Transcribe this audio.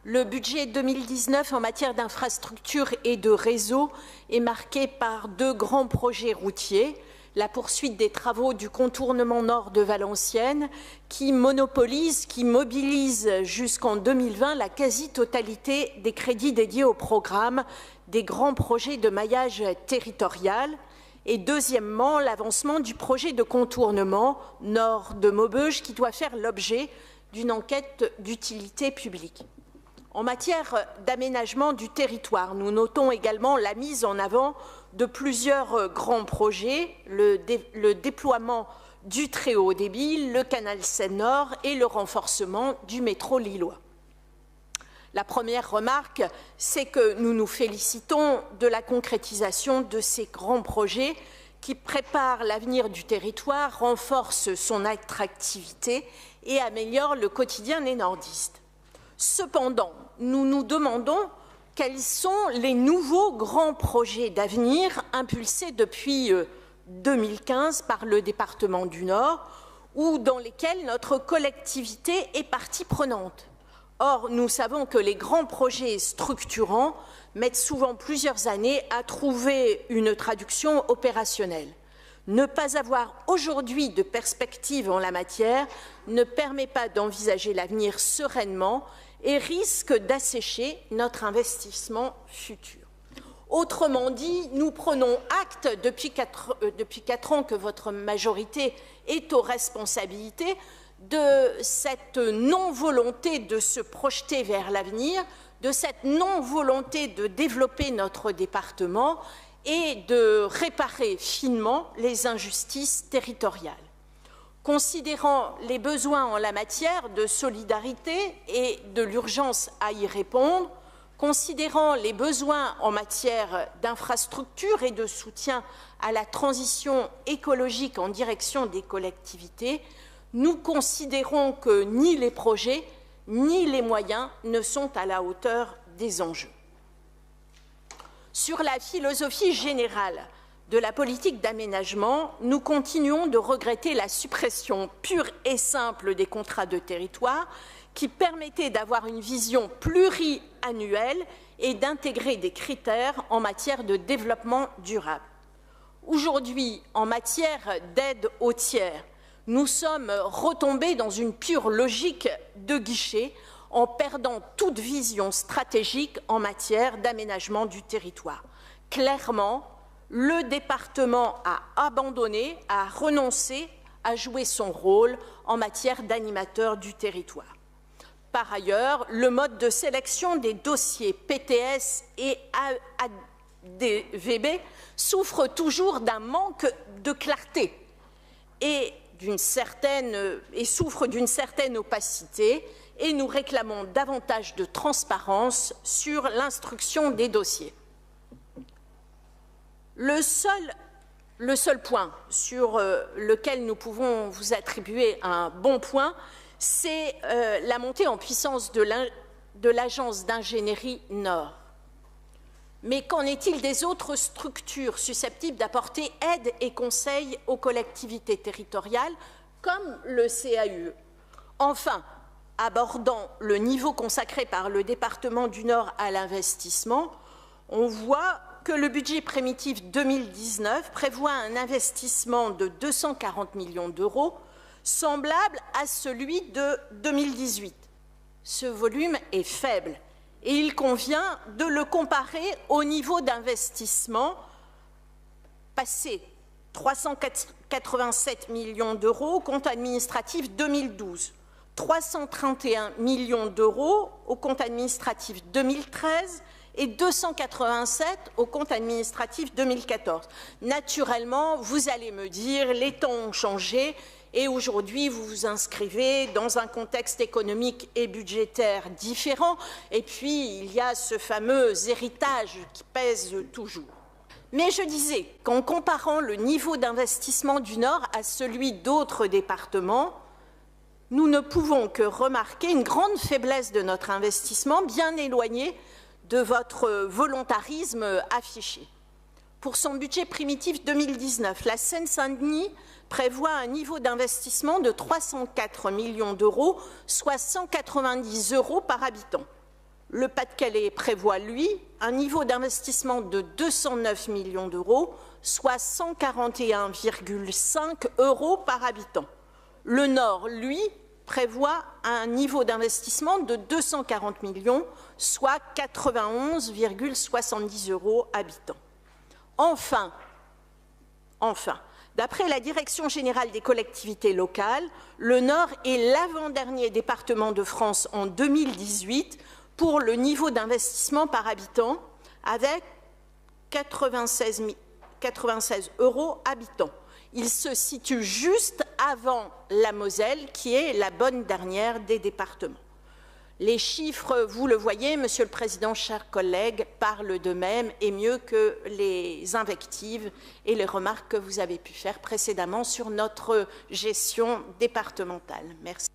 Le budget 2019 en matière d'infrastructures et de réseaux est marqué par deux grands projets routiers. La poursuite des travaux du contournement nord de Valenciennes qui mobilise jusqu'en 2020 la quasi-totalité des crédits dédiés au programme des grands projets de maillage territorial. Et deuxièmement, l'avancement du projet de contournement nord de Maubeuge qui doit faire l'objet d'une enquête d'utilité publique. En matière d'aménagement du territoire, nous notons également la mise en avant de plusieurs grands projets, le déploiement du très haut débit, le canal Seine-Nord et le renforcement du métro lillois. La première remarque, c'est que nous nous félicitons de la concrétisation de ces grands projets qui préparent l'avenir du territoire, renforcent son attractivité et améliorent le quotidien des nordistes. Cependant, nous nous demandons quels sont les nouveaux grands projets d'avenir impulsés depuis 2015 par le département du Nord ou dans lesquels notre collectivité est partie prenante. Or, nous savons que les grands projets structurants mettent souvent plusieurs années à trouver une traduction opérationnelle. Ne pas avoir aujourd'hui de perspective en la matière ne permet pas d'envisager l'avenir sereinement et risque d'assécher notre investissement futur. Autrement dit, nous prenons acte depuis 4 ans que votre majorité est aux responsabilités de cette non-volonté de se projeter vers l'avenir, de cette non-volonté de développer notre département et de réparer finement les injustices territoriales. Considérant les besoins en la matière de solidarité et de l'urgence à y répondre, considérant les besoins en matière d'infrastructures et de soutien à la transition écologique en direction des collectivités, nous considérons que ni les projets ni les moyens ne sont à la hauteur des enjeux. Sur la philosophie générale de la politique d'aménagement, nous continuons de regretter la suppression pure et simple des contrats de territoire qui permettait d'avoir une vision pluriannuelle et d'intégrer des critères en matière de développement durable. Aujourd'hui, en matière d'aide aux tiers, nous sommes retombés dans une pure logique de guichet en perdant toute vision stratégique en matière d'aménagement du territoire. Clairement, le département a abandonné, a renoncé à jouer son rôle en matière d'animateur du territoire. Par ailleurs, le mode de sélection des dossiers PTS et ADVB souffre toujours d'un manque de clarté et souffre d'une certaine opacité, et nous réclamons davantage de transparence sur l'instruction des dossiers. Le seul point sur lequel nous pouvons vous attribuer un bon point, c'est la montée en puissance de l'agence d'ingénierie Nord. Mais qu'en est-il des autres structures susceptibles d'apporter aide et conseil aux collectivités territoriales, comme le CAUE? Enfin, abordant le niveau consacré par le département du Nord à l'investissement, on voit que le budget primitif 2019 prévoit un investissement de 240 millions d'euros, semblable à celui de 2018. Ce volume est faible et il convient de le comparer au niveau d'investissement passé 387 millions d'euros au compte administratif 2012, 331 millions d'euros au compte administratif 2013 et 287 au compte administratif 2014. Naturellement, vous allez me dire, les temps ont changé et aujourd'hui, vous vous inscrivez dans un contexte économique et budgétaire différent et puis il y a ce fameux héritage qui pèse toujours. Mais je disais qu'en comparant le niveau d'investissement du Nord à celui d'autres départements, nous ne pouvons que remarquer une grande faiblesse de notre investissement, bien éloignée de votre volontarisme affiché. Pour son budget primitif 2019, la Seine-Saint-Denis prévoit un niveau d'investissement de 304 millions d'euros, soit 190 € par habitant. Le Pas-de-Calais prévoit, lui, un niveau d'investissement de 209 millions d'euros, soit 141,5 € par habitant. Le Nord, lui, prévoit un niveau d'investissement de 240 millions, soit 91,70 € habitant. Enfin, d'après la Direction générale des collectivités locales, le Nord est l'avant-dernier département de France en 2018 pour le niveau d'investissement par habitant, avec 96 € habitant. Il se situe juste avant la Moselle, qui est la bonne dernière des départements. Les chiffres, vous le voyez, Monsieur le Président, chers collègues, parlent d'eux-mêmes et mieux que les invectives et les remarques que vous avez pu faire précédemment sur notre gestion départementale. Merci.